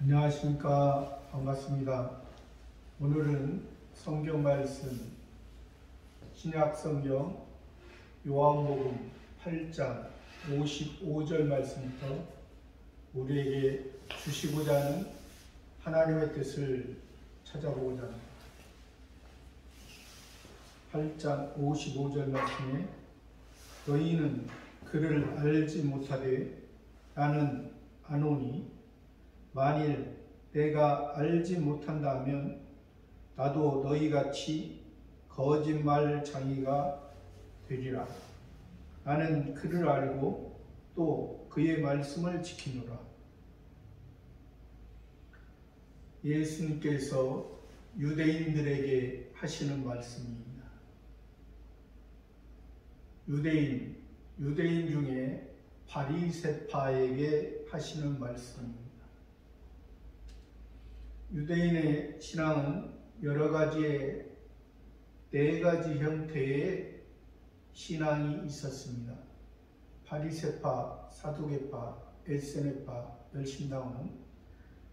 안녕하십니까. 반갑습니다. 오늘은 성경 말씀 신약 성경 요한복음 8장 55절 말씀부터 우리에게 주시고자 하는 하나님의 뜻을 찾아보고자 합니다. 8장 55절 말씀에 너희는 그를 알지 못하되 나는 아노니 만일 내가 알지 못한다 하면 나도 너희같이 거짓말쟁이가 되리라. 나는 그를 알고 또 그의 말씀을 지키노라. 예수님께서 유대인들에게 하시는 말씀입니다. 유대인 중에 바리새파에게 하시는 말씀입니다. 유대인의 신앙은 여러 가지의 네 가지 형태의 신앙이 있었습니다. 바리새파, 사두개파, 에세네파, 열심당은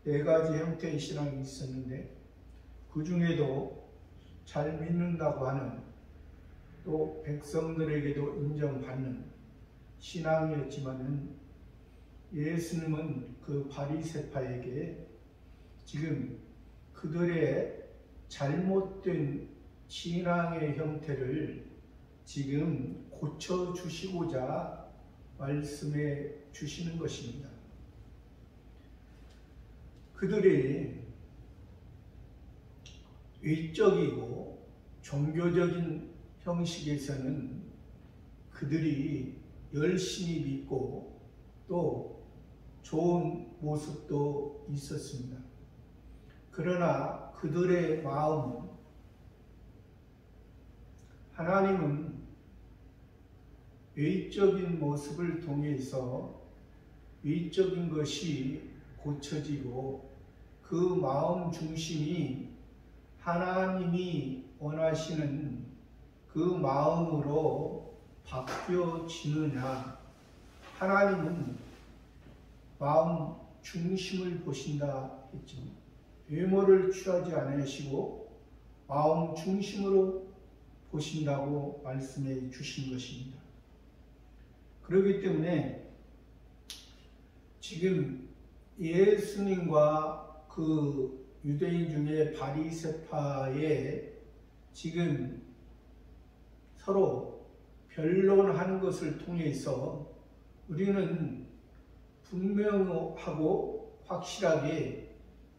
네 가지 형태의 신앙이 있었는데 그 중에도 잘 믿는다고 하는 또 백성들에게도 인정받는 신앙이었지만은 예수님은 그 바리새파에게 지금 그들의 잘못된 신앙의 형태를 지금 고쳐주시고자 말씀해 주시는 것입니다. 그들이 외적이고 종교적인 형식에서는 그들이 열심히 믿고 또 좋은 모습도 있었습니다. 그러나 그들의 마음은 하나님은 외적인 모습을 통해서 외적인 것이 고쳐지고 그 마음 중심이 하나님이 원하시는 그 마음으로 바뀌어지느냐. 하나님은 마음 중심을 보신다 했죠. 외모를 취하지 않으시고 마음 중심으로 보신다고 말씀해 주신 것입니다. 그렇기 때문에 지금 예수님과 그 유대인 중에 바리새파의 지금 서로 변론하는 것을 통해서 우리는 분명하고 확실하게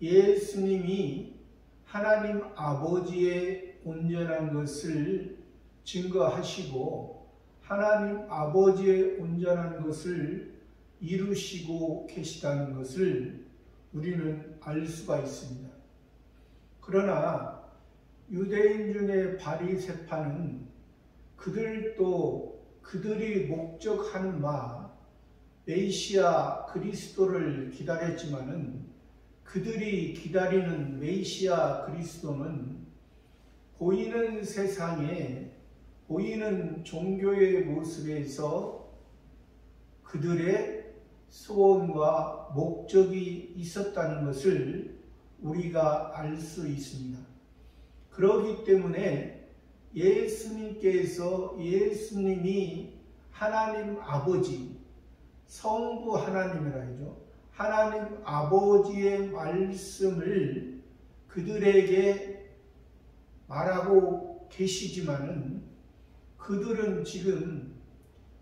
예수님이 하나님 아버지의 온전한 것을 증거하시고 하나님 아버지의 온전한 것을 이루시고 계시다는 것을 우리는 알 수가 있습니다. 그러나 유대인 중에 바리새파는 그들도 그들이 목적하는 메시아 그리스도를 기다렸지만은 그들이 기다리는 메시아 그리스도는 보이는 세상에 보이는 종교의 모습에서 그들의 소원과 목적이 있었다는 것을 우리가 알 수 있습니다. 그렇기 때문에 예수님이 하나님 아버지, 성부 하나님이라 하죠. 하나님 아버지의 말씀을 그들에게 말하고 계시지만은 그들은 지금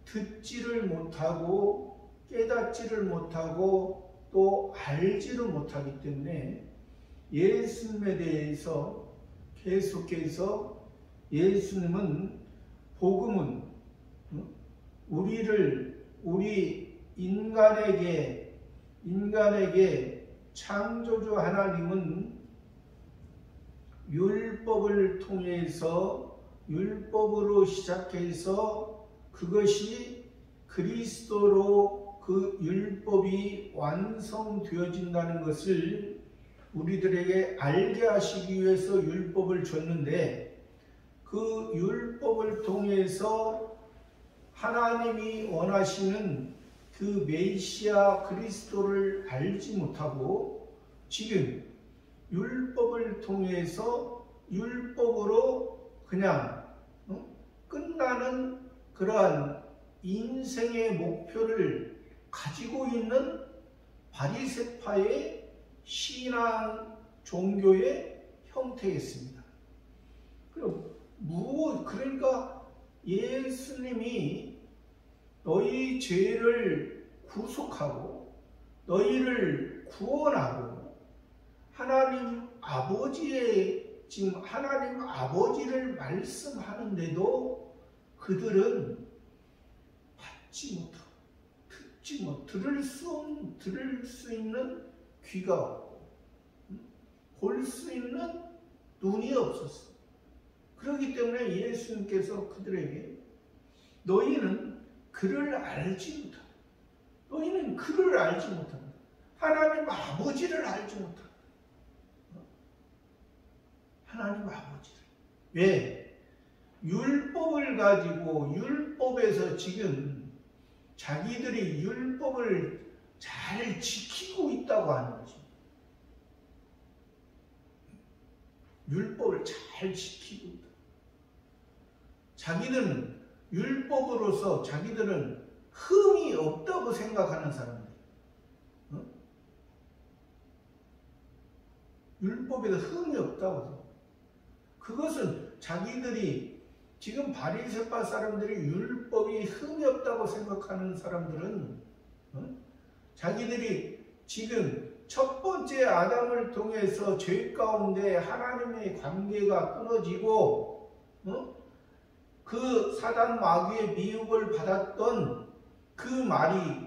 듣지를 못하고 깨닫지를 못하고 또 알지를 못하기 때문에 예수님에 대해서 계속해서 예수님은 복음은 우리 인간에게 창조주 하나님은 율법을 통해서 율법으로 시작해서 그것이 그리스도로 그 율법이 완성되어진다는 것을 우리들에게 알게 하시기 위해서 율법을 줬는데 그 율법을 통해서 하나님이 원하시는 그 메시아 그리스도를 알지 못하고 지금 율법을 통해서 율법으로 그냥 끝나는 그러한 인생의 목표를 가지고 있는 바리새파의 신앙 종교의 형태였습니다. 그러니까 예수님이 너희 죄를 구속하고 너희를 구원하고 하나님 아버지를 말씀하는데도 그들은 받지 못하고 들을 수 있는 귀가 없고 볼 수 있는 눈이 없었어. 그렇기 때문에 예수님께서 그들에게 너희는 그를 알지 못한다. 너희는 그를 알지 못한다. 하나님 아버지를 알지 못한다. 하나님 아버지를. 왜? 율법을 가지고 율법에서 지금 자기들이 율법을 잘 지키고 있다고 하는 거지. 율법을 잘 지키고 있다. 자기들은 율법으로서 자기들은 흠이 없다고 생각하는 사람들. 율법에도 흠이 없다고. 그것은 자기들이 지금 바리새파 사람들이 율법이 흠이 없다고 생각하는 사람들은 자기들이 지금 첫 번째 아담을 통해서 죄 가운데 하나님의 관계가 끊어지고 그 사단 마귀의 미혹을 받았던 그 말이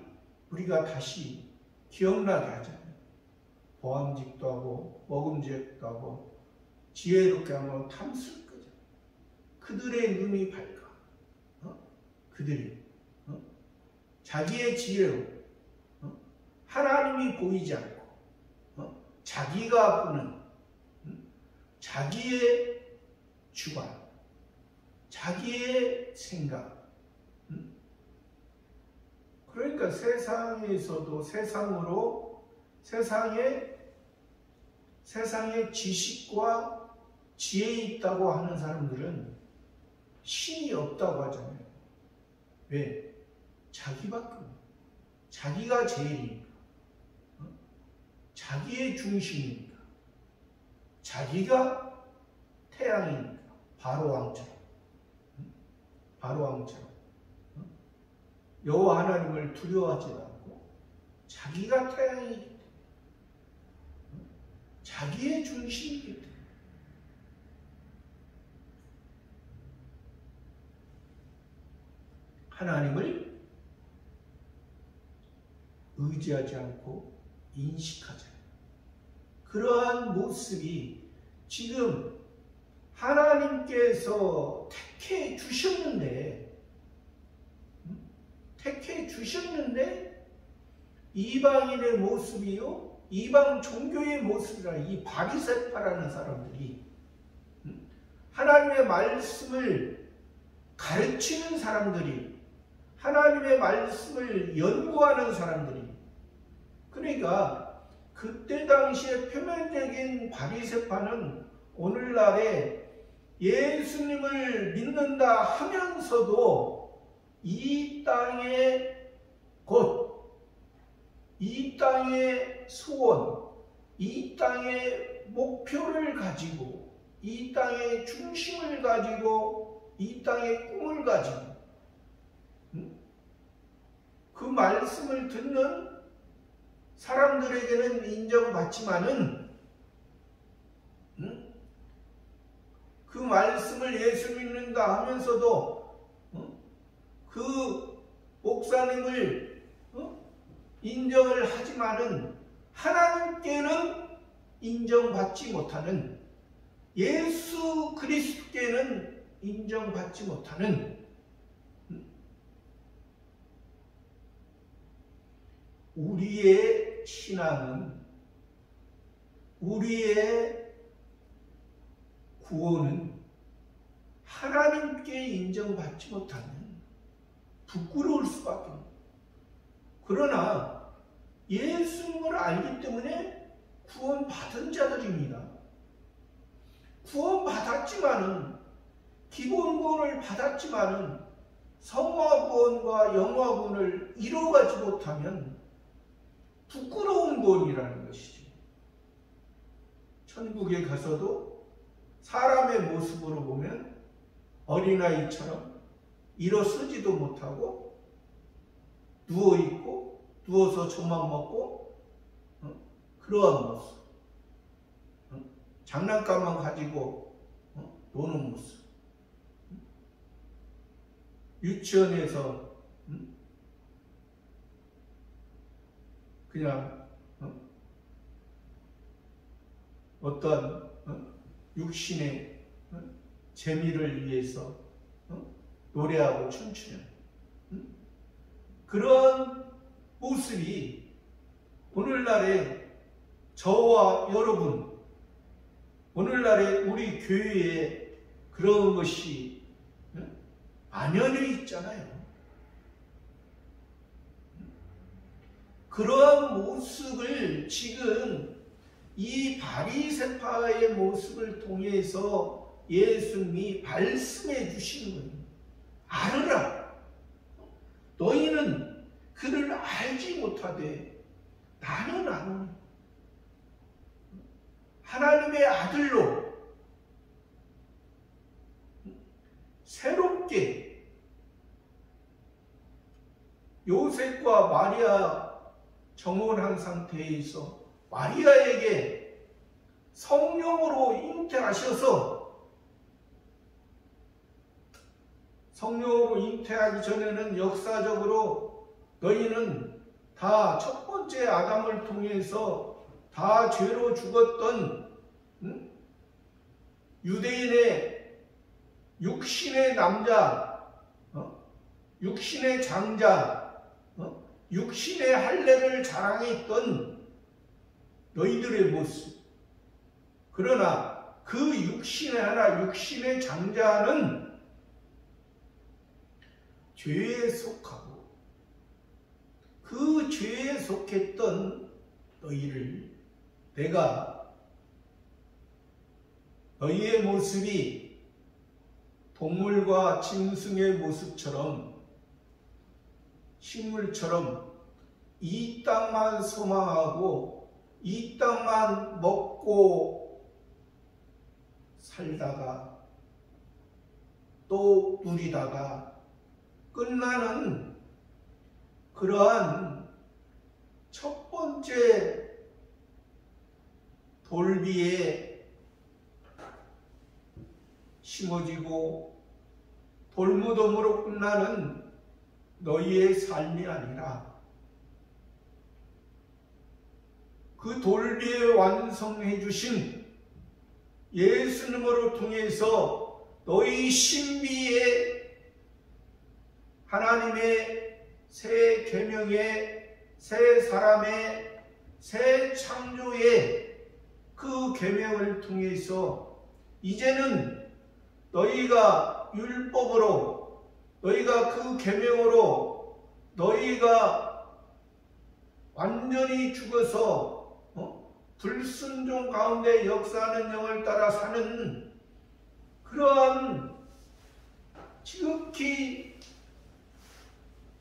우리가 다시 기억나게 하잖아요. 보암직도 하고 먹음직도 하고 지혜롭게 하면 탐스럽게 하잖아요. 그들의 눈이 밝아. 그들이 자기의 지혜로 하나님이 보이지 않고 자기가 보는 자기의 주관, 자기의 생각. 그러니까 세상에서도 세상의 지식과 지혜 있다고 하는 사람들은 신이 없다고 하잖아요. 왜? 자기밖에 없는. 자기가 제일이니까. 자기의 중심이니까. 자기가 태양이니까. 바로왕처럼. 여호와 하나님을 두려워하지 않고 자기가 태양이기 때문에 자기의 중심이기 때문에 하나님을 의지하지 않고 인식하잖아요. 그러한 모습이 지금 하나님께서 택해 주셨는데 이방인의 모습이요, 이방 종교의 모습이라 이 바리새파라는 사람들이 하나님의 말씀을 가르치는 사람들이 하나님의 말씀을 연구하는 사람들이 그러니까 그때 당시에 표면적인 바리새파는 오늘날에 예수님을 믿는다 하면서도 이 땅의 것, 이 땅의 소원, 이 땅의 목표를 가지고 이 땅의 중심을 가지고 이 땅의 꿈을 가지고 그 말씀을 듣는 사람들에게는 인정받지만은 그 말씀을 예수 믿는다 하면서도 그 목사님을 인정을 하지만은 하나님께는 인정받지 못하는 예수 그리스도께는 인정받지 못하는 우리의 신앙은 우리의 구원은 하나님께 인정받지 못하는 부끄러울 수밖에 없습니다. 그러나 예수님을 알기 때문에 구원 구원받은 자들입니다. 구원받았지만은, 기본 구원을 받았지만은 성화 구원과 영화 구원을 이루어가지 못하면 부끄러운 구원이라는 것이죠. 천국에 가서도 사람의 모습으로 보면 어린아이처럼 일어서지도 못하고 누워있고 누워서 저만 먹고 그러한 모습, 장난감만 가지고 노는 모습, 유치원에서 그냥 어떤 육신의 재미를 위해서 노래하고 춤추는 그런 모습이 오늘날의 저와 여러분, 오늘날의 우리 교회에 그런 것이 만연해 있잖아요. 그러한 모습을 지금 이 바리새파의 모습을 통해서 예수님이 말씀해 주시는 거예요. 알으라. 너희는 그를 알지 못하되 나는 아노니. 하나님의 아들로 새롭게 요셉과 마리아 정혼한 상태에서 마리아에게 성령으로 잉태하셔서, 성령으로 잉태하기 전에는 역사적으로 너희는 다 첫 번째 아담을 통해서 다 죄로 죽었던 유대인의 육신의 남자, 육신의 장자, 육신의 할례를 자랑했던 너희들의 모습. 그러나 그 육신의 하나, 육신의 장자는 죄에 속하고 그 죄에 속했던 너희를 내가 너희의 모습이 동물과 짐승의 모습처럼 식물처럼 이 땅만 소망하고 이 땅만 먹고 살다가 또 누리다가 끝나는 그러한 첫 번째 돌비에 심어지고 돌무덤으로 끝나는 너희의 삶이 아니라 그 돌비에 완성해 주신 예수님으로 통해서 너희 신비의 하나님의 새 계명의 새 사람의 새 창조의 그 계명을 통해서 이제는 너희가 율법으로, 너희가 그 계명으로 너희가 완전히 죽어서 불순종 가운데 역사하는 영을 따라 사는 그러한 지극히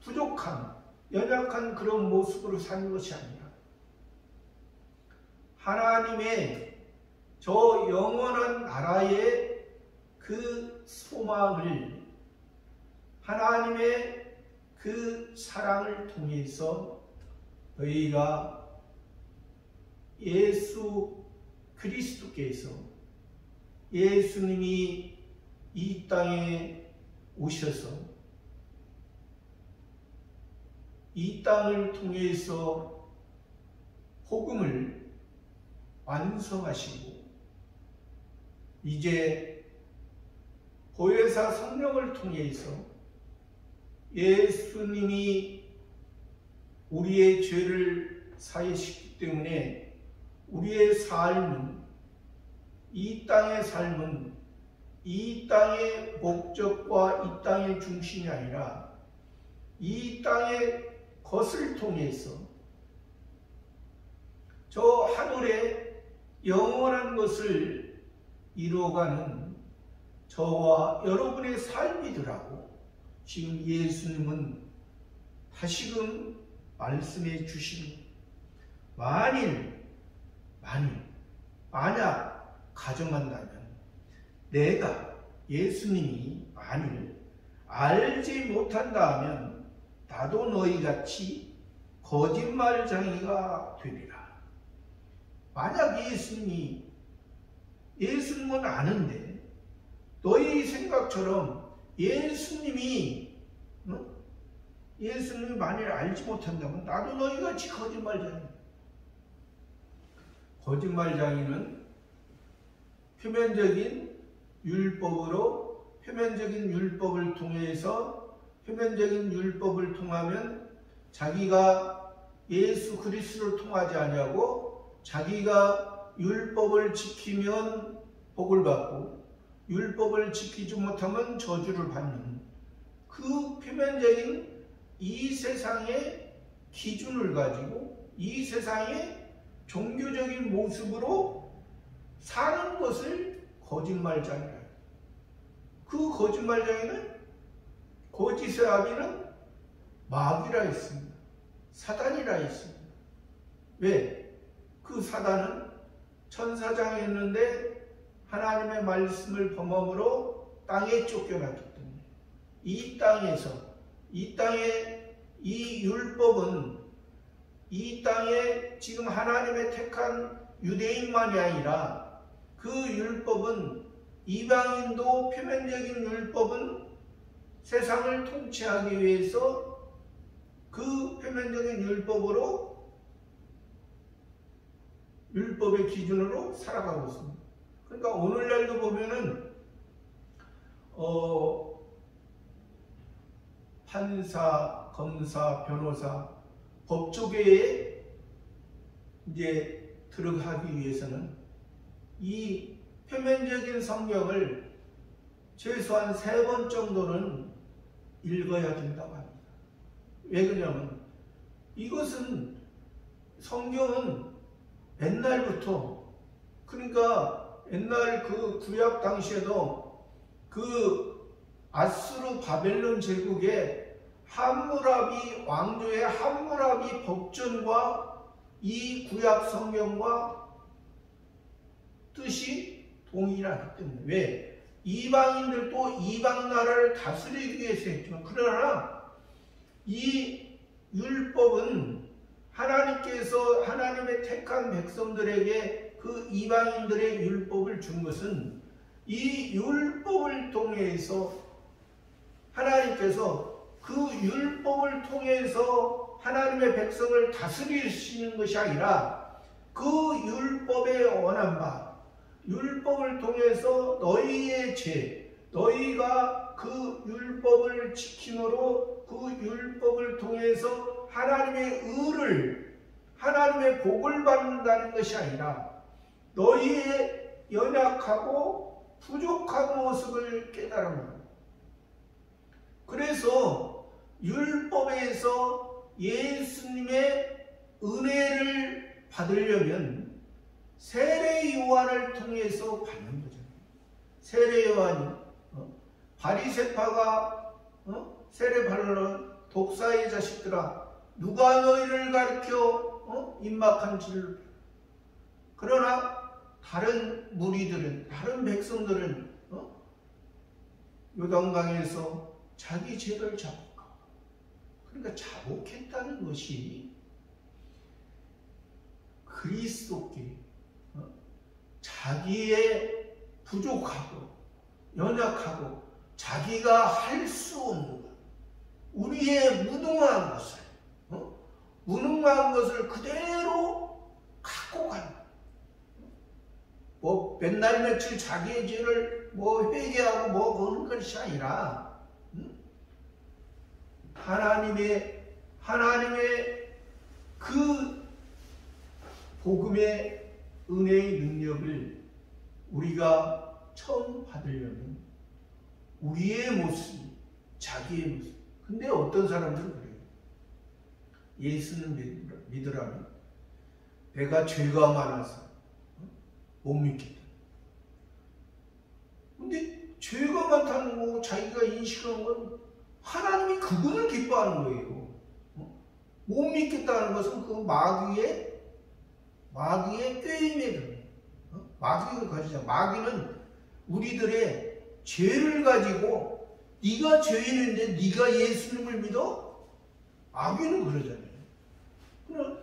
부족한, 연약한 그런 모습으로 사는 것이 아니라 하나님의 저 영원한 나라의 그 소망을, 하나님의 그 사랑을 통해서 너희가 예수 그리스도께서, 예수님이 이 땅에 오셔서 이 땅을 통해서 복음을 완성하시고 이제 보혜사 성령을 통해서 예수님이 우리의 죄를 사해시기 때문에 우리의 삶은, 이 땅의 삶은 이 땅의 목적과 이 땅의 중심이 아니라 이 땅의 것을 통해서 저 하늘에 영원한 것을 이루어가는 저와 여러분의 삶이더라고. 지금 예수님은 다시금 말씀해 주시니 만약 가정한다면 내가 예수님이 만일 알지 못한다 하면 나도 너희같이 거짓말쟁이가 되리라. 만약 예수님은 아는데 너희 생각처럼 예수님이 만일 알지 못한다면 나도 너희같이 거짓말쟁이. 거짓말쟁이는 표면적인 율법을 통하면 자기가 예수 그리스도를 통하지 아니하고 자기가 율법을 지키면 복을 받고 율법을 지키지 못하면 저주를 받는 그 표면적인 이 세상의 기준을 가지고 이 세상의 종교적인 모습으로 사는 것을 거짓말쟁이라. 그 거짓말쟁이는 거짓의 아비는 마귀라 했습니다. 사단이라 했습니다. 왜? 그 사단은 천사장이었는데 하나님의 말씀을 범함으로 땅에 쫓겨났기 때문에 이 땅에 이 율법은 이 땅에 지금 하나님의 택한 유대인만이 아니라 그 율법은 이방인도 표면적인 율법은 세상을 통치하기 위해서 그 표면적인 율법의 기준으로 살아가고 있습니다. 그러니까 오늘날도 보면은 판사, 검사, 변호사, 법조계에 이제 들어가기 위해서는 이 표면적인 성경을 최소한 3번 정도는 읽어야 된다고 합니다. 왜 그러냐면 이것은 성경은 옛날부터, 그러니까 옛날 그 구약 당시에도 그 아수르 바벨론 제국의 함무라비 왕조의 함무라비 법전과 이 구약 성경과 뜻이 동일하기 때문에. 왜? 이방인들도 이방 나라를 다스리기 위해서 했지만, 그러나 이 율법은 하나님께서 하나님의 택한 백성들에게 그 이방인들의 율법을 준 것은 이 율법을 통해서 하나님께서 그 율법을 통해서 하나님의 백성을 다스리시는 것이 아니라 그 율법에 원한 바, 율법을 통해서 너희의 죄, 너희가 그 율법을 지킴으로 그 율법을 통해서 하나님의 의를, 하나님의 복을 받는다는 것이 아니라 너희의 연약하고 부족한 모습을 깨달은. 그래서 율법에서 예수님의 은혜를 받으려면 세례 요한을 통해서 받는 거죠. 세례 요한이 바리새파가 세례 받으러 독사의 자식들아, 누가 너희를 가르쳐 임박한지를. 그러나 다른 무리들은, 다른 백성들은 요단강에서 자기 죄를 자복하고, 그러니까 자복했다는 것이 그리스도께 자기의 부족하고 연약하고 자기가 할 수 없는 것, 우리의 무능한 것을 그대로 갖고 가는, 맨날 며칠 자기의 죄를 회개하고 그런 것이 아니라 하나님의 그 복음의 은혜의 능력을 우리가 처음 받으려면 우리의 모습, 자기의 모습. 근데 어떤 사람들은 그래요. 예수는 믿으라면 내가 죄가 많아서 못 믿겠다. 근데 죄가 많다는 거 자기가 인식한 건 하나님이 그분을 기뻐하는 거예요. 못 믿겠다는 것은 그 마귀의 꾀임에 들어요. 마귀가 가지자. 마귀는 우리들의 죄를 가지고 네가 죄인인데 네가 예수님을 믿어? 마귀는 그러잖아요. 그럼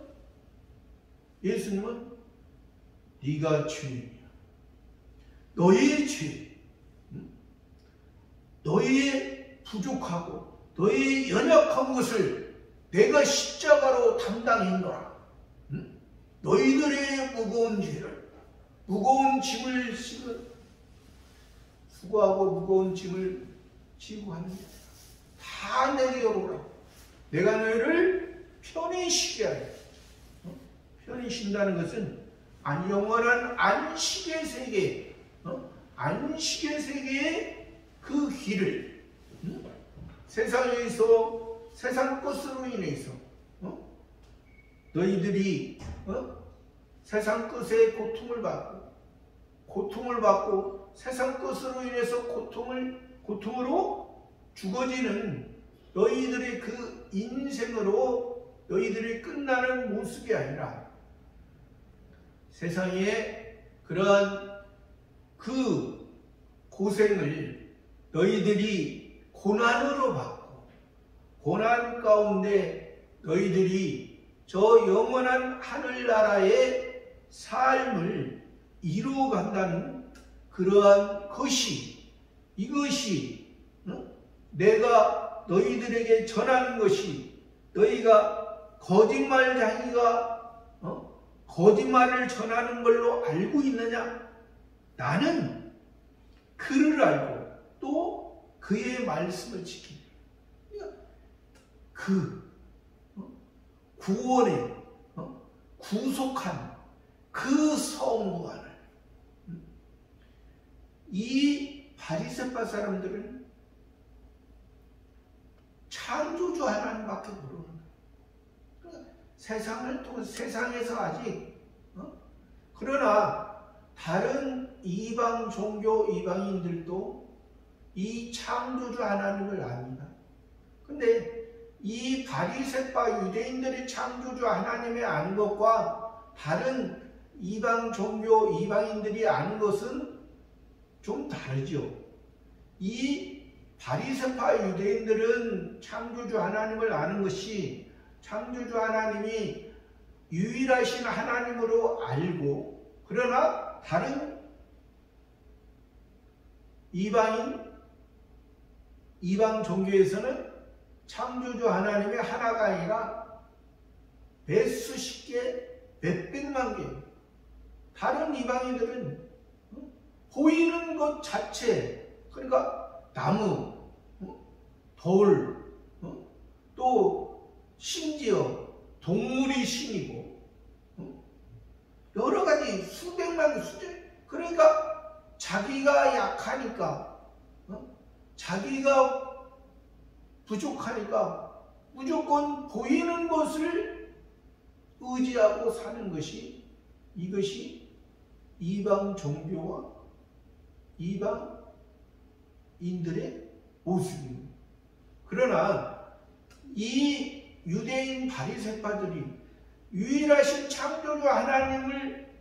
예수님은 네가 죄인이야. 너의 죄, 너의 부족하고 너의 연약한 것을 내가 십자가로 담당했노라. 너희들의 무거운 죄를, 무거운 짐을 수고하고 무거운 짐을 지고 하는 자 다 내게 오라. 내가 너희를 편히 쉬게 하리. 편히 쉰다는 것은 영원한 안식의 세계, 안식의 세계의 그 길을 세상에서 세상 것으로 인해서 너희들이 세상 것의 고통을 받고 세상 것으로 인해서 고통으로 죽어지는 너희들의 그 인생으로 너희들이 끝나는 모습이 아니라 세상에 그러한 그 고생을 너희들이 고난으로 받고 고난 가운데 너희들이 저 영원한 하늘나라의 삶을 이루어간다는 그러한 이것이 내가 너희들에게 전하는 것이 너희가 거짓말을 전하는 걸로 알고 있느냐? 나는 그를 알고 또 그의 말씀을 지키는 그 구원에 구속한 그 성부 하나님. 이 바리새파 사람들은 창조주 하나님밖에 모르는 거예요. 세상을 통해 세상에서 아직 그러나 다른 이방 종교 이방인들도 이 창조주 하나님을 압니다. 근데 이 바리새파 유대인들이 창조주 하나님을 아는 것과 다른 이방 종교 이방인들이 아는 것은 좀 다르죠. 이 바리새파 유대인들은 창조주 하나님을 아는 것이 창조주 하나님이 유일하신 하나님으로 알고, 그러나 다른 이방 종교에서는 창조주 하나님이 하나가 아니라 몇수십 개, 몇백만 개. 다른 이방인들은 보이는 것 자체, 그러니까 나무, 돌, 또 심지어 동물이 신이고 여러 가지 수백만 수제. 그러니까 자기가 약하니까, 자기가 부족하니까 무조건 보이는 것을 의지하고 사는 것이, 이것이 이방 종교와 이방인들의 모습입니다. 그러나 이 유대인 바리새파들이 유일하신 창조주 하나님을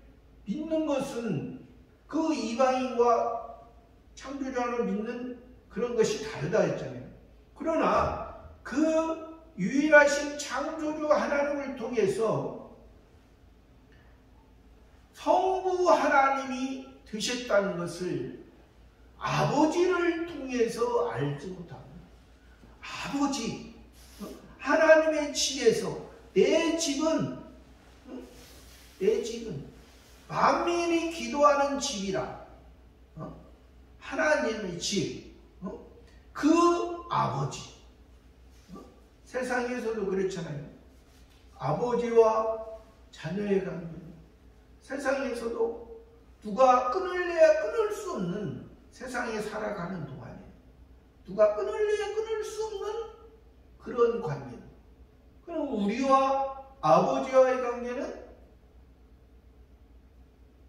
믿는 것은 그 이방인과 창조주 하나님을 믿는 그런 것이 다르다 했잖아요. 그러나 그 유일하신 창조주 하나님을 통해서 성부 하나님이 되셨다는 것을 아버지를 통해서 알지 못합니다. 아버지, 하나님의 집에서 내 집은 만민이 기도하는 집이라, 하나님의 집, 그 아버지. 세상에서도 그렇잖아요. 아버지와 자녀의 관계. 세상에서도 누가 끊을래야 끊을 수 없는 세상에 살아가는 동안에 누가 끊을래야 끊을 수 없는 그런 관계. 그럼 우리와 아버지와의 관계는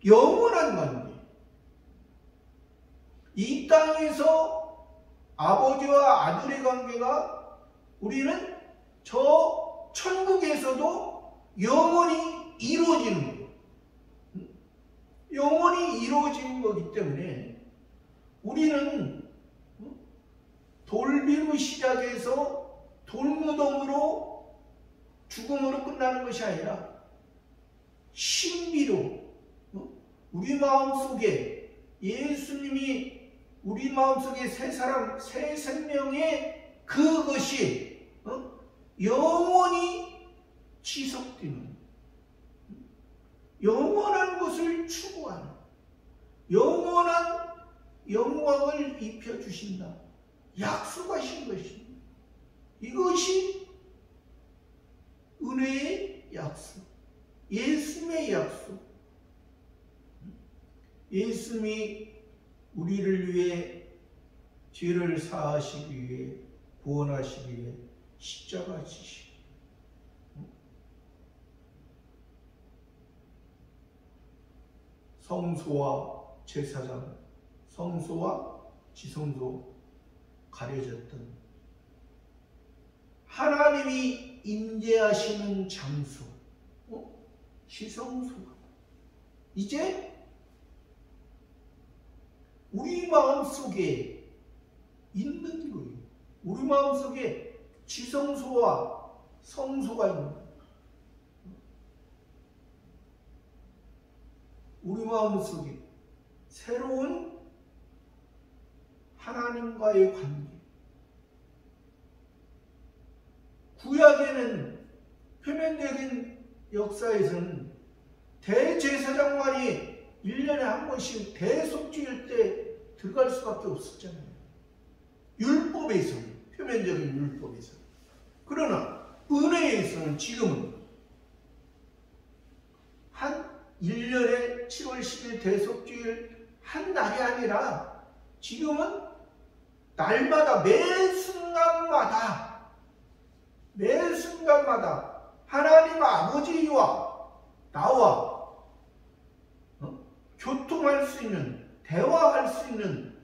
영원한 관계. 이 땅에서 아버지와 아들의 관계가 우리는 저 천국에서도 영원히 이루어지는 거예요. 영원히 이루어지는 거기 때문에 우리는 돌비로 시작해서 돌무덤으로 죽음으로 끝나는 것이 아니라 신비로 우리 마음속에 예수님이 우리 마음속에 새 사람, 새 생명의 그것이 영원히 지속되는 영원한 것을 추구하는 영원한 영광을 입혀주신다. 약속하신 것입니다. 이것이 은혜의 약속, 예수님의 약속. 예수님이 우리를 위해 죄를 사하시기 위해 구원하시기 위해 십자가 지시고 성소와 제사장, 성소와 지성소 가려졌던 하나님이 임재하시는 장소, 지성소가 이제 우리 마음속에 있는 거예요. 우리 마음속에 지성소와 성소가 있는 거예요. 우리 마음속에 새로운 하나님과의 관계. 구약에는 표면적인 역사에서는 대제사장만이 1년에 한 번씩 대속죄일 때 들어갈 수밖에 없었잖아요. 율법에서는, 표면적인 율법에서는. 그러나 은혜에서는 지금은 한 1년에 7월 10일 대속죄일 한 날이 아니라 지금은 날마다 매 순간마다 하나님 아버지와 나와 교통할 수 있는, 대화할 수 있는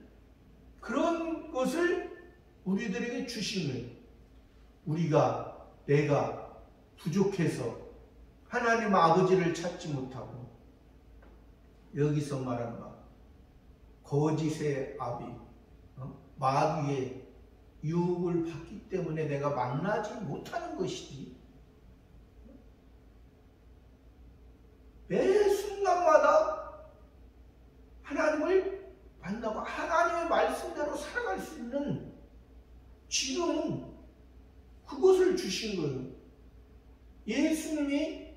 그런 것을 우리들에게 주신 거예요. 내가 부족해서 하나님 아버지를 찾지 못하고 여기서 말한 바 거짓의 아비, 마귀의 유혹을 받기 때문에 내가 만나지 못하는 것이지. 매 순간마다 하나님을 만나고 하나님의 말씀대로 살아갈 수 있는 지금은 그것을 주신 거예요. 예수님이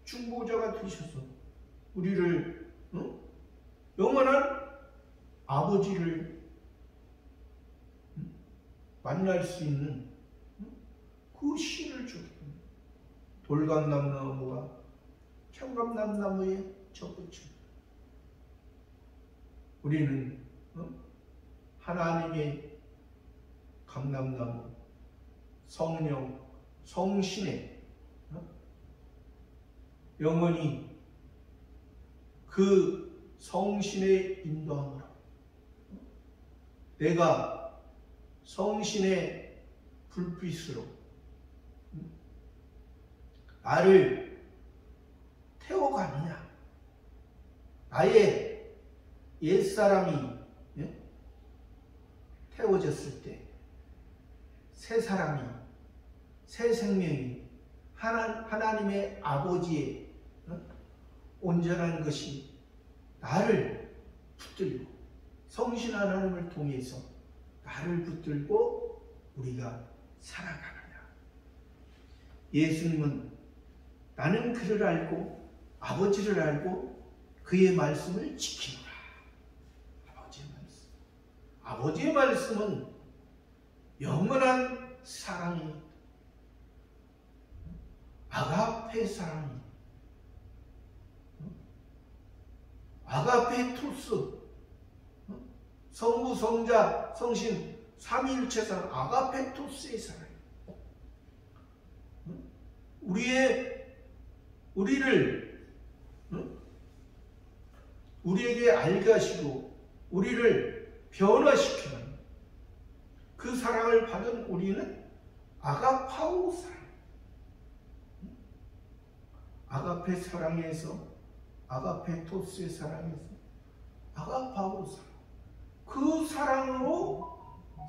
중보자가 되셔서 우리를 영원한 아버지를 만날 수 있는 그 신을 주옵니다. 돌감남나무와 청감남나무에 접붙여 우리는 하나님의 감람나무, 성령, 성신의 영원히 그 성신의 인도함으로 내가 성신의 불빛으로 나를 태워가느냐, 나의 옛사람이 태워졌을 때 새 사람이, 새 생명이 하나님의 아버지의 온전한 것이 나를 붙들고 성신 하나님을 통해서 나를 붙들고 우리가 살아가느냐. 예수님은 나는 그를 알고 아버지를 알고 그의 말씀을 지키노라. 아버지의 말씀은 영원한 사랑이, 아가페 사랑이, 아가페 토스, 성부, 성자, 성신, 삼위일체 사랑, 아가페 토스의 사랑. 우리를 우리에게 알게 하시고 우리를 변화시키는 그 사랑을 받은 우리는 아가파오 사랑, 아가페 사랑에서 아가페토스의 사랑에서 아가파오 사랑, 그 사랑으로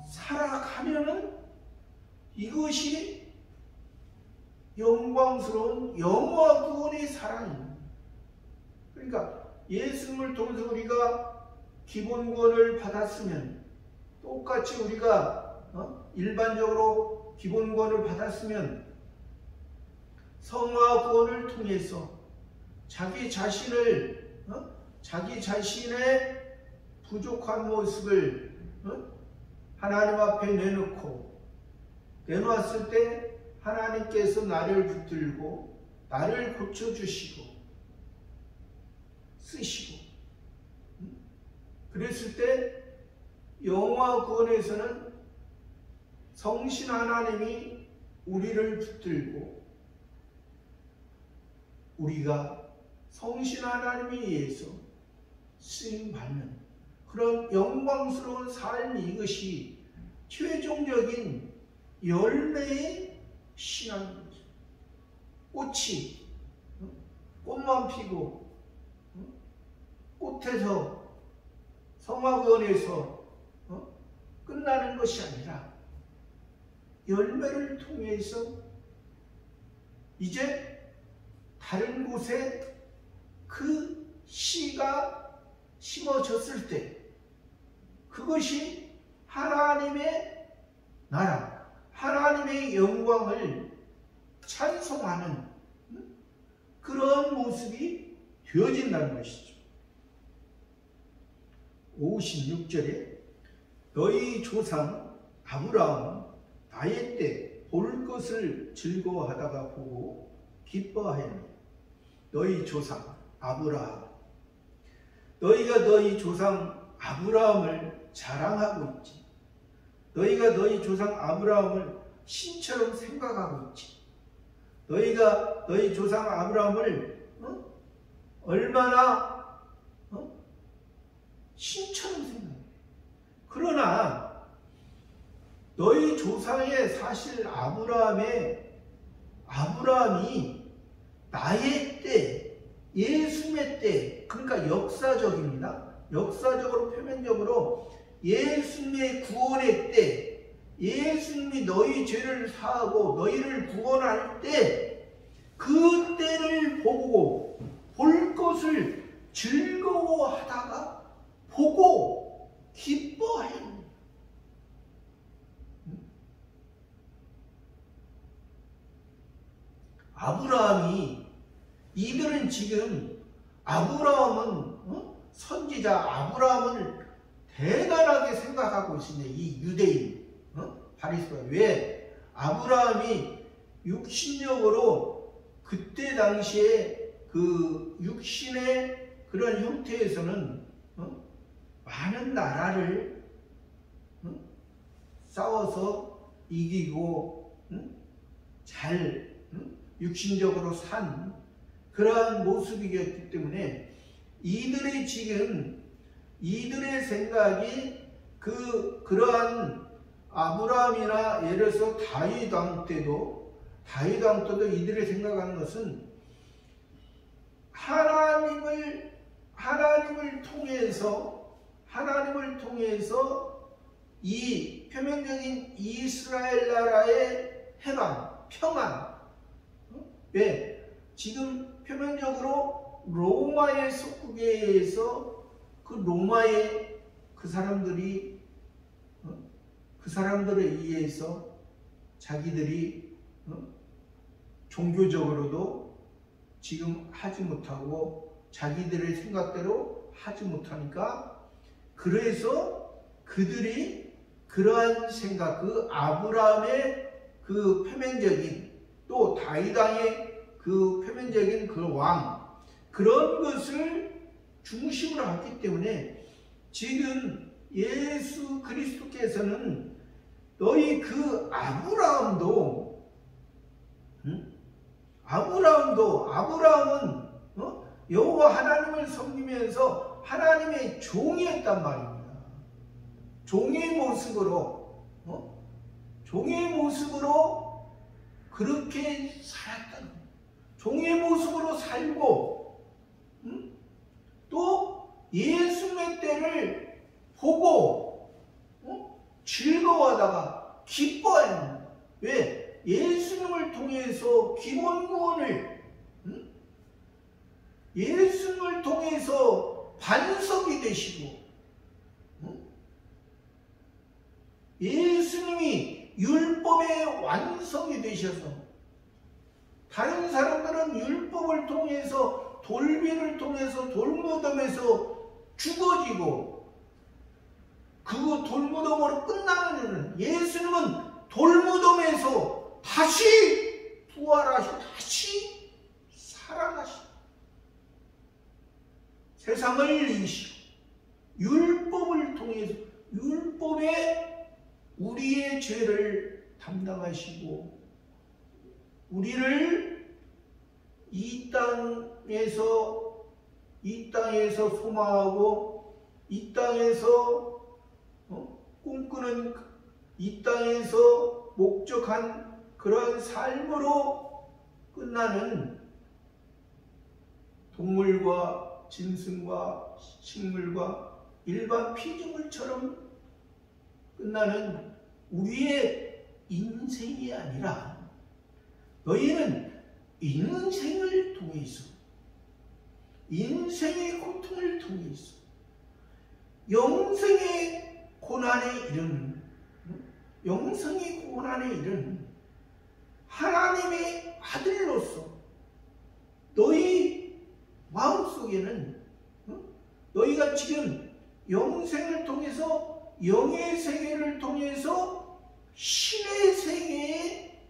살아가면은 이것이 영광스러운 영화 구원의 사랑입니다. 그러니까 예수님을 통해서 우리가 기본 구원을 받았으면, 똑같이 우리가 일반적으로 기본 구원을 받았으면 성화 구원을 통해서 자기 자신의 부족한 모습을 하나님 앞에 내놓았을 때 하나님께서 나를 붙들고 나를 고쳐주시고 쓰시고, 그랬을 때 영화 구원에서는 성신 하나님이 우리를 붙들고 우리가 성신 하나님에 의해서 쓰임받는 그런 영광스러운 삶이, 이것이 최종적인 열매의 신앙입니다. 꽃이 꽃만 피고 꽃에서 성화구원에서 끝나는 것이 아니라 열매를 통해서 이제 다른 곳에 그 씨가 심어졌을 때 그것이 하나님의 나라, 하나님의 영광을 찬송하는 그런 모습이 되어진다는 것이죠. 56절에 너희 조상 아브라함 나의 때 볼 것을 즐거워하다가 보고 기뻐하였네. 너희 조상 아브라함, 너희가 너희 조상 아브라함을 자랑하고 있지. 너희가 너희 조상 아브라함을 신처럼 생각하고 있지. 너희가 너희 조상 아브라함을 얼마나 신처럼 생각해. 그러나 너희 조상의 사실 아브라함이 나의 때, 예수님의 때, 그러니까 역사적입니다. 역사적으로, 표면적으로 예수님의 구원의 때, 예수님이 너희 죄를 사하고 너희를 구원할 때, 그 때를 보고 볼 것을 즐거워하다가 보고 기뻐하였습니다. 아브라함이, 이들은 지금 아브라함은 선지자 아브라함을 대단하게 생각하고 있습니다. 이 유대인 바리새파. 왜? 아브라함이 육신적으로 그때 당시에 그 육신의 그런 형태에서는 많은 나라를 싸워서 이기고 잘 육신적으로 산 그러한 모습이었기 때문에 이들의 생각이 그러한 아브라함이나 예를 들어서 다윗 왕 때도 이들이 생각하는 것은 하나님을 통해서 이 표면적인 이스라엘 나라의 해방, 평안. 왜? 지금 표면적으로 로마의 속국에 의해서 그 로마의 그 사람들에 의해서 자기들이 종교적으로도 지금 하지 못하고 자기들의 생각대로 하지 못하니까, 그래서 그들이 그러한 생각, 그 아브라함의 그 표면적인, 또 다윗 왕의 그 표면적인 그 왕, 그런 것을 중심으로 했기 때문에 지금 예수 그리스도께서는 너희 그 아브라함은 여호와 하나님을 섬기면서 하나님의 종이었단 말입니다. 종의 모습으로 종의 모습으로 그렇게 살았다는 거예요. 종의 모습으로 살고 또 예수님의 때를 보고 즐거워하다가 기뻐하는 거예요. 왜? 예수님을 통해서 기본 구원을 예수님을 통해서 반석이 되시고 예수님이 율법의 완성이 되셔서 다른 사람들은 율법을 통해서 돌비를 통해서 돌무덤에서 죽어지고 그 돌무덤으로 끝나는 일은 예수님은 돌무덤에서 다시 부활하시고 다시 살아나시고 세상을 이기시고 율법을 통해서 율법의 우리의 죄를 담당하시고 우리를 이 땅에서 소망하고 이 땅에서 꿈꾸는 이 땅에서 목적한 그러한 삶으로 끝나는 동물과 짐승과 식물과 일반 피조물처럼 끝나는 우리의 인생이 아니라 너희는 인생을 통해서 인생의 고통을 통해서 영생의 고난에 이르는 영생의 고난에 이르는 하나님의 아들로서 너희 마음속에는 너희가 지금 영생을 통해서 영의 세계를 통해서 신의 세계에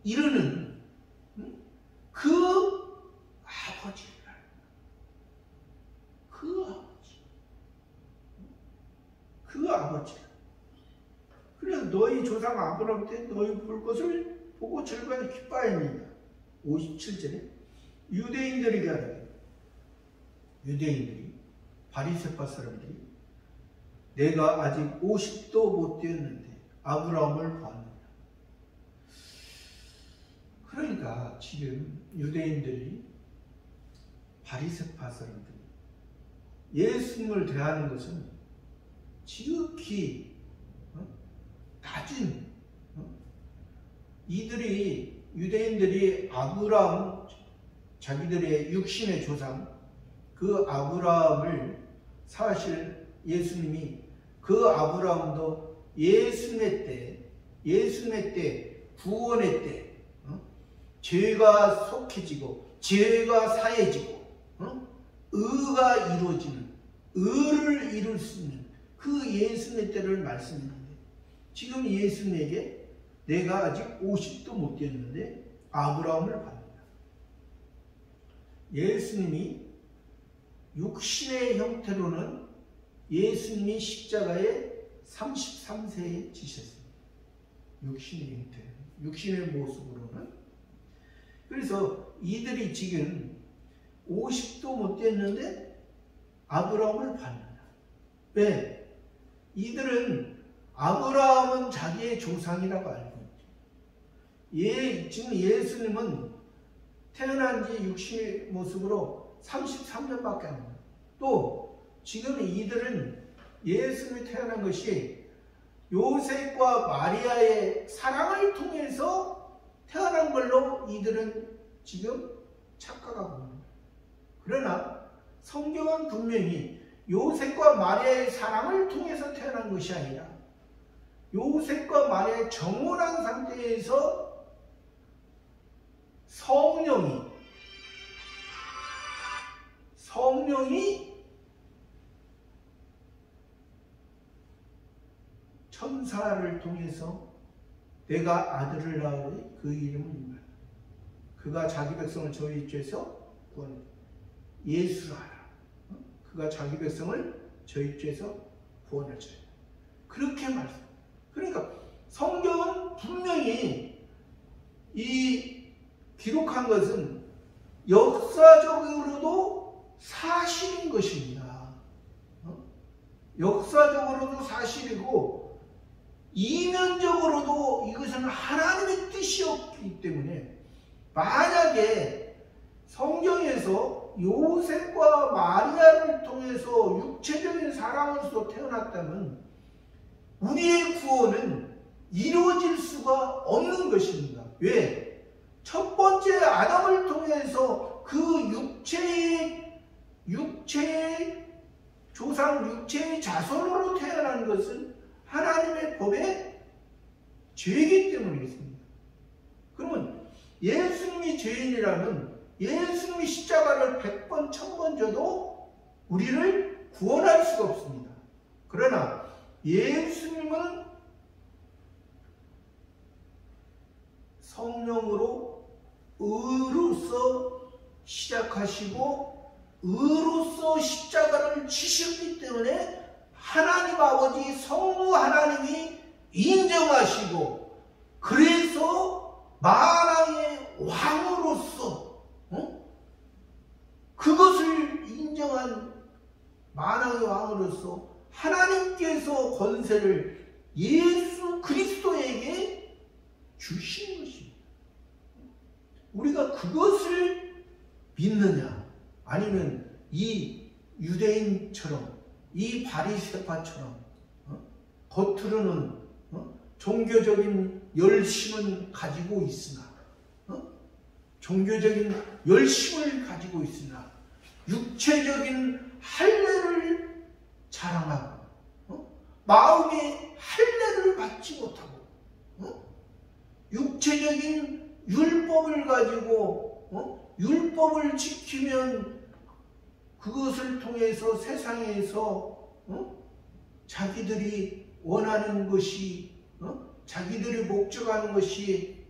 이르는 그 아버지를 그 아버지 그래서 너희 조상 아브라함 때 너희 볼 것을 보고 즐거이 기뻐했느니라. 57절에 유대인들이 가르쳐 유대인들이 바리새파 사람들이 내가 아직 50도 못 되었는데 아브라함을 보았느냐. 그러니까 지금 유대인들이 바리새파 사람들이 예수님을 대하는 것은 지극히 낮은 이들이 유대인들이 아브라함 자기들의 육신의 조상 그 아브라함을 사실 예수님이 그 아브라함도 예수님의 때 구원의 때 죄가 속해지고 죄가 사해지고 의가 이루어지는 의를 이룰 수 있는 그 예수님의 때를 말씀했는데 지금 예수님에게 내가 아직 50도 못 되었는데 아브라함을 봤느냐. 예수님이 육신의 형태로는 예수님이 십자가에 33세에 지셨습니다. 육신의 형태, 육신의 모습으로는. 그래서 이들이 지금 50도 못 됐는데 아브라함을 봤느냐. 왜? 이들은 아브라함은 자기의 조상이라고 알고 있죠. 지금 예수님은 태어난 지 육신의 모습으로 33년밖에 안 돼요. 또 지금 이들은 예수님이 태어난 것이 요셉과 마리아의 사랑을 통해서 태어난 걸로 이들은 지금 착각하고 있는 거예요. 그러나 성경은 분명히 요셉과 마리아의 사랑을 통해서 태어난 것이 아니라 요셉과 마리아의 정혼한 상태에서 성령이 천사를 통해서 내가 아들을 낳으리 그 이름은 임마누엘 그가 자기 백성을 저희 죄에서 구원하리 예수라 하라 그가 자기 백성을 저희 죄에서 구원할 자라 그렇게 말씀. 그러니까 성경은 분명히 이 기록한 것은 역사적으로도 사실인 것입니다. 역사적으로도 사실이고 이면적으로도 이것은 하나님의 뜻이었기 때문에 만약에 성경에서 요셉과 마리아를 통해서 육체적인 사람으로서 태어났다면 우리의 구원은 이루어질 수가 없는 것입니다. 왜? 첫 번째 아담을 통해서 그 육체의 조상, 육체의 자손으로 태어난 것은 하나님의 법의 죄이기 때문이겠습니다. 그러면 예수님이 죄인이라면 예수님이 십자가를 100번, 1000번 져도 우리를 구원할 수가 없습니다. 그러나 예수님은 성령으로 의로서 시작하시고 의로서 십자가를 지셨기 때문에 하나님 아버지 성부 하나님이 인정하시고 그래서 만왕의 왕으로서 그것을 인정한 만왕의 왕으로서 하나님께서 권세를 예수 그리스도에게 주신 것입니다. 우리가 그것을 믿느냐 아니면 이 유대인처럼 이 바리새파처럼 겉으로는 종교적인 열심은 가지고 있으나 종교적인 열심을 가지고 있으나 육체적인 할례를 자랑하고 마음의 할례를 받지 못하고 육체적인 율법을 가지고 율법을 지키면 그것을 통해서 세상에서 자기들이 원하는 것이 자기들이 목적하는 것이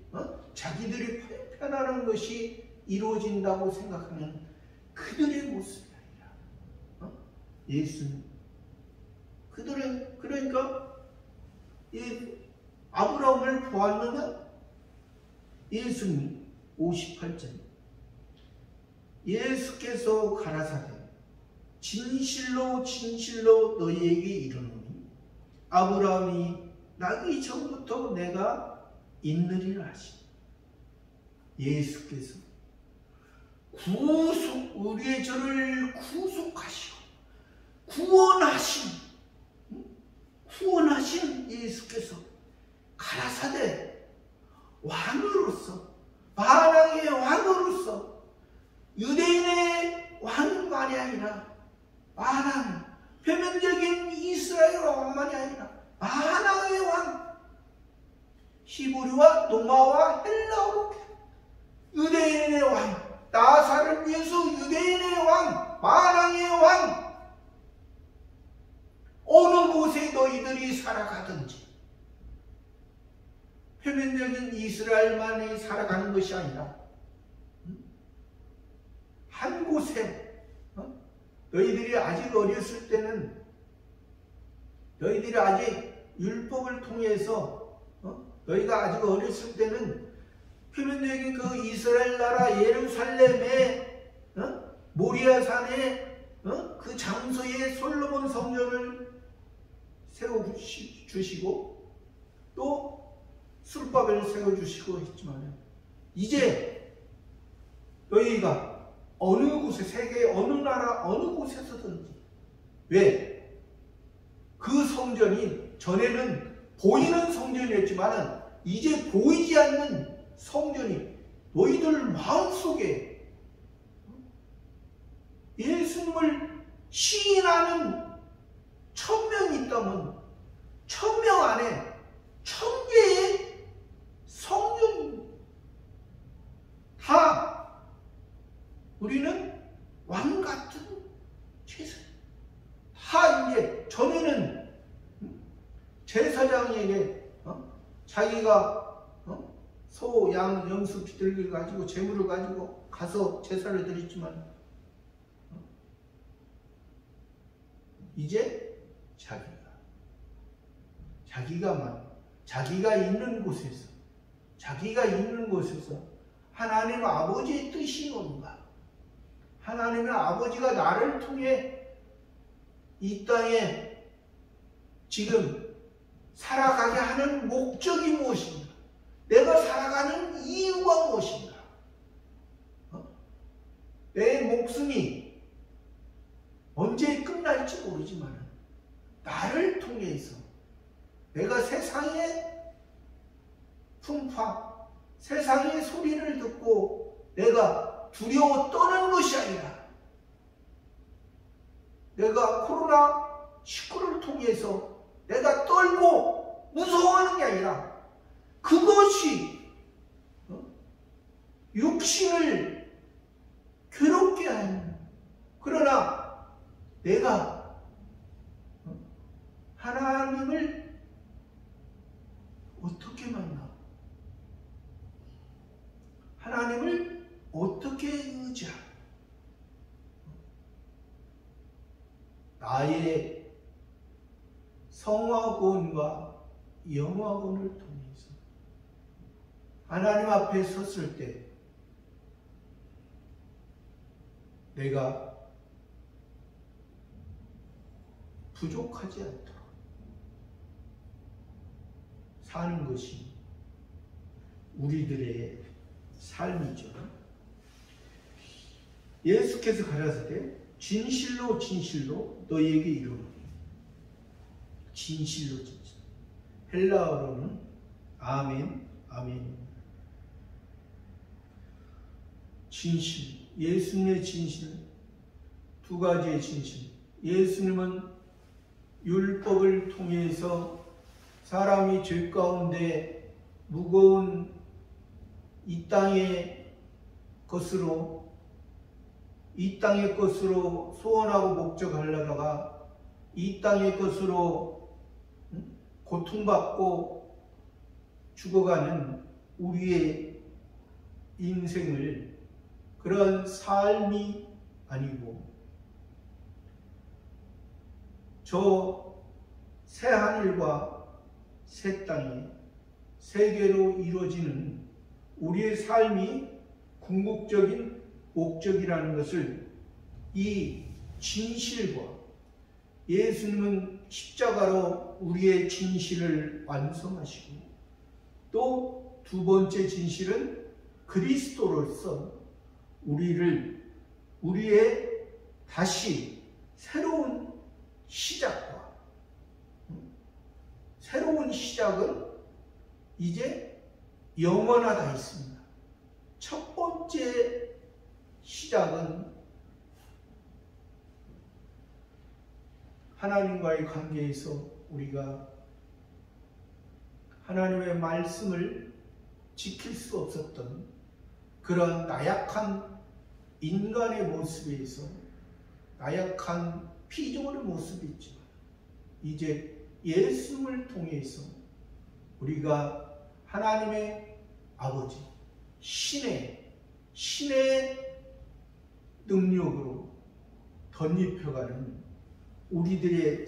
자기들이 편안한 것이 이루어진다고 생각하는 그들의 모습이 아니라 예수님 그들은 그러니까 아브라함을 보았느냐? 예수님 58절 예수께서 가라사대 진실로 진실로 너희에게 이르노니 아브라함이 나기 전부터 내가 있느리라 하시니 예수께서 우리의 죄를 구속하시고 구원하신 예수께서 가라사대 왕으로서 만왕의 왕으로서 유대인의 왕만이 아니라 만왕 표면적인 이스라엘 왕만이 아니라 만왕의 왕 히브리와 로마와 헬라어 유대인의 왕 나사를 위해서 유대인의 왕 만왕의 왕 어느 곳에 너희들이 살아가든지 표면적인 이스라엘만이 살아가는 것이 아니라 한 곳에 너희들이 아직 어렸을 때는 너희들이 아직 율법을 통해서 너희가 아직 어렸을 때는 표면적인 그 이스라엘 나라 예루살렘의 모리아산의 그 장소에 솔로몬 성전을 세워주시고 또 술밥을 세워주시고 했지만 이제 너희가 어느 곳에 세계 어느 나라 어느 곳에서든지 왜? 그 성전이 전에는 보이는 성전이었지만 이제 보이지 않는 성전이 너희들 마음속에 예수님을 시인하는 1000명이 있다면 1000명 안에 1000개의 성전입니다. 다 우리는 왕 같은 제사. 다 이제 전에는 제사장에게 자기가 소, 양, 염소, 비둘기를 가지고 재물을 가지고 가서 제사를 드렸지만 이제 자기가 있는 곳에서 하나님 아버지의 뜻이 뭔가 하나님의 아버지가 나를 통해 이 땅에 지금 살아가게 하는 목적이 무엇인가? 내가 살아가는 이유가 무엇인가? 내 목숨이 언제 끝날지 모르지만 나를 통해서 내가 세상의 풍파, 세상의 소리를 듣고 내가 두려워 떠는 것이 아니라 내가 코로나19를 통해서 내가 떨고 무서워하는 게 아니라 그것이 육신을 괴롭게 하는, 그러나 내가 하나님을 어떻게 만나? 하나님을 어떻게 의지하고? 나의 성화권과 영화권을 통해서 하나님 앞에 섰을 때 내가 부족하지 않도록 사는 것이 우리들의 삶이죠. 예수께서 가라사대 진실로 진실로 너희에게 이르노니, 진실로 진실, 헬라어로는 아멘 아멘. 진실, 예수님의 진실, 두 가지의 진실. 예수님은 율법을 통해서 사람이 죄 가운데 무거운 이 땅의 것으로 소원하고 목적하려다가 이 땅의 것으로 고통받고 죽어가는 우리의 인생을, 그런 삶이 아니고 저 새 하늘과 새 땅이 세계로 이루어지는 우리의 삶이 궁극적인 목적이라는 것을, 이 진실과 예수님은 십자가로 우리의 진실을 완성하시고, 또 두 번째 진실은 그리스도로서 우리의 다시 새로운 시작은 이제 영원하다 있습니다. 첫 번째 시작은 하나님과의 관계에서 우리가 하나님의 말씀을 지킬 수 없었던 그런 나약한 인간의 모습에서 나약한 피조물의 모습이 있지만, 이제 예수를 통해서 우리가 하나님의 아버지, 신의 능력으로 덧입혀가는 우리들의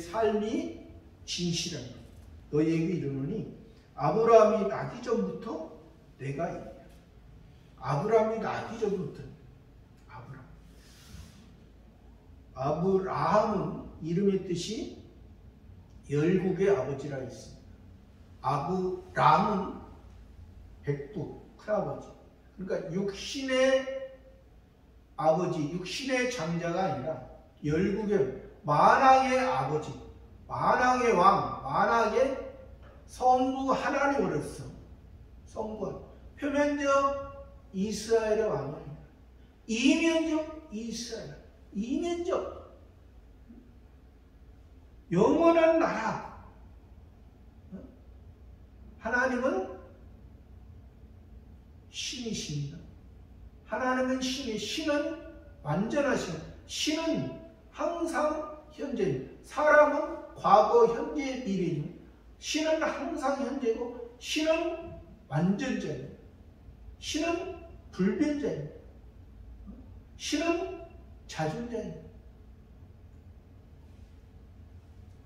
삶이 진실한 것. 너희에게 이르노니 아브라함이 나기 전부터 내가 있냐. 아브라함이 나기 전부터. 아브라함은 이름의 뜻이 열국의 아버지라 있습니다. 아브람은 백부, 큰아버지. 그러니까 육신의 아버지, 육신의 장자가 아니라 열국의 만왕의 아버지, 만왕의 왕, 만왕의 성부 하나님으로서 성부, 표면적 이스라엘의 왕이 아니라 이면적 이스라엘, 이면적 영원한 나라. 하나님은 신이십니다. 하나님은 신은 완전하신, 신은 항상 현재입니다. 사람은 과거, 현재, 미래입니다. 신은 항상 현재고, 신은 완전자입니다. 신은 불변자입니다. 신은 자존자입니다.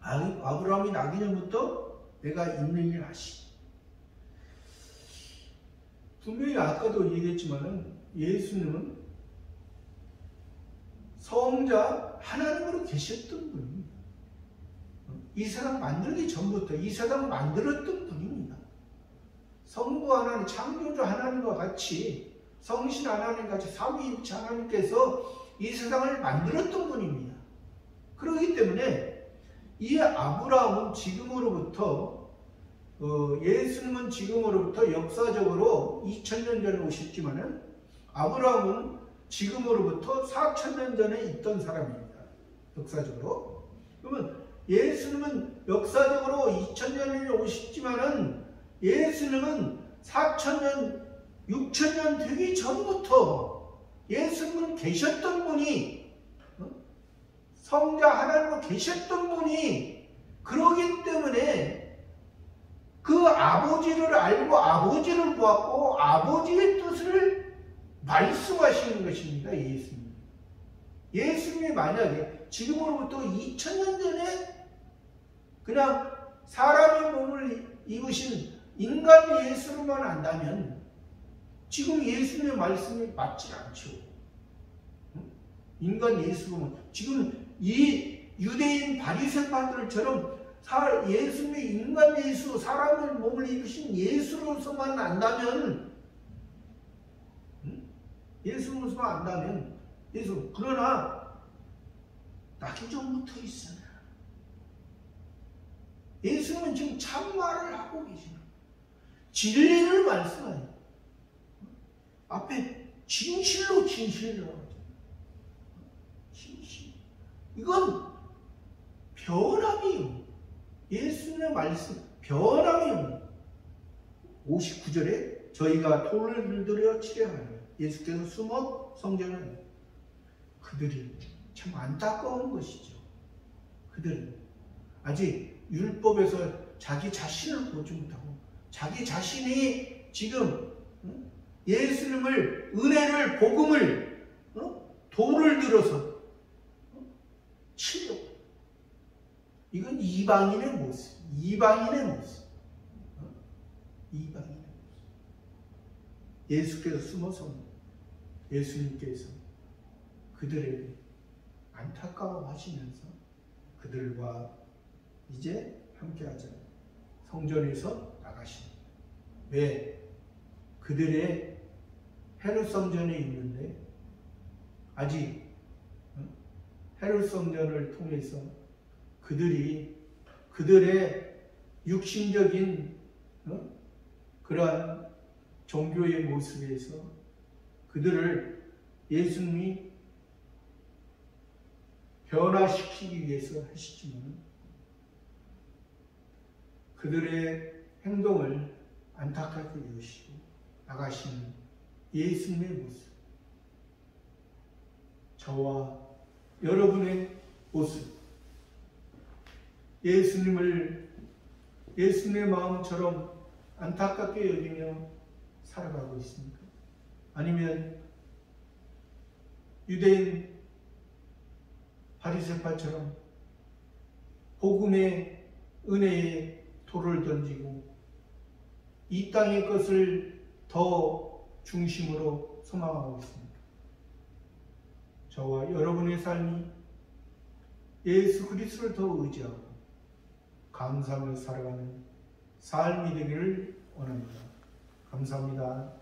아브라함이 나기 전부터 내가 있는 일 하시. 분명히 아까도 얘기했지만은 예수님은 성자 하나님으로 계셨던 분입니다. 이 세상 만들기 전부터 이 세상을 만들었던 분입니다. 성부 하나님, 창조주 하나님과 같이 성신 하나님 같이 삼위일체 하나님께서 이 세상을 만들었던 분입니다. 그렇기 때문에 이 아브라함은 지금으로부터 예수님은 지금으로부터 역사적으로 2000년 전에 오셨지만은 아브라함은 지금으로부터 4000년 전에 있던 사람입니다. 역사적으로. 그러면 예수님은 역사적으로 2000년에 오셨지만은 예수님은 4000년, 6000년 되기 전부터 예수님은 계셨던 분이, 성자 하나님으로 계셨던 분이, 그러기 때문에 그 아버지를 알고 아버지를 보았고 아버지의 뜻을 말씀하시는 것입니다. 예수님. 예수님이 만약에 지금으로부터 2000년 전에 그냥 사람의 몸을 입으신 인간 예수로만 안다면 지금 예수님의 말씀이 맞지 않죠. 인간 예수로만. 지금 이 유대인 바리새파들처럼 예수님의 인간 예수, 사람의 몸을 입으신 예수로서만 안다면, 예수로서만 안다면, 그러나 나기 전부터 있으나 예수님은 지금 참말을 하고 계시는 진리를 말씀하는 앞에 진실로 진실이라고 하죠. 진실. 이건 변함이요. 예수님의 말씀 변함이요. 59절에 저희가 돌을 들여 치려하여 예수께서 숨어 성전을 그들이 참 안타까운 것이죠. 그들은 아직 율법에서 자기 자신을 보지 못하고 자기 자신이 지금 예수님을, 은혜를, 복음을 돌을 들어서 치려고. 이건 이방인의 모습, 이방인의 모습. 이방인의 모습. 예수께서 숨어서 예수님께서 그들에게 안타까워하시면서 그들과 이제 함께하자. 성전에서 나가십니다. 왜? 그들의 헤롯 성전에 있는데 아직 헤롯 성전을 통해서 그들의 육신적인 그러한 종교의 모습에서 그들을 예수님이 변화시키기 위해서 하시지만 그들의 행동을 안타깝게 여기시고 나가시는 예수님의 모습, 저와 여러분의 모습, 예수님의 마음처럼 안타깝게 여기며 살아가고 있습니까? 아니면 유대인 바리새파처럼 복음의 은혜에 돌을 던지고 이 땅의 것을 더 중심으로 소망하고 있습니다. 저와 여러분의 삶이 예수 그리스도를 더 의지하고 감사하며 살아가는 삶이 되기를 원합니다. 감사합니다.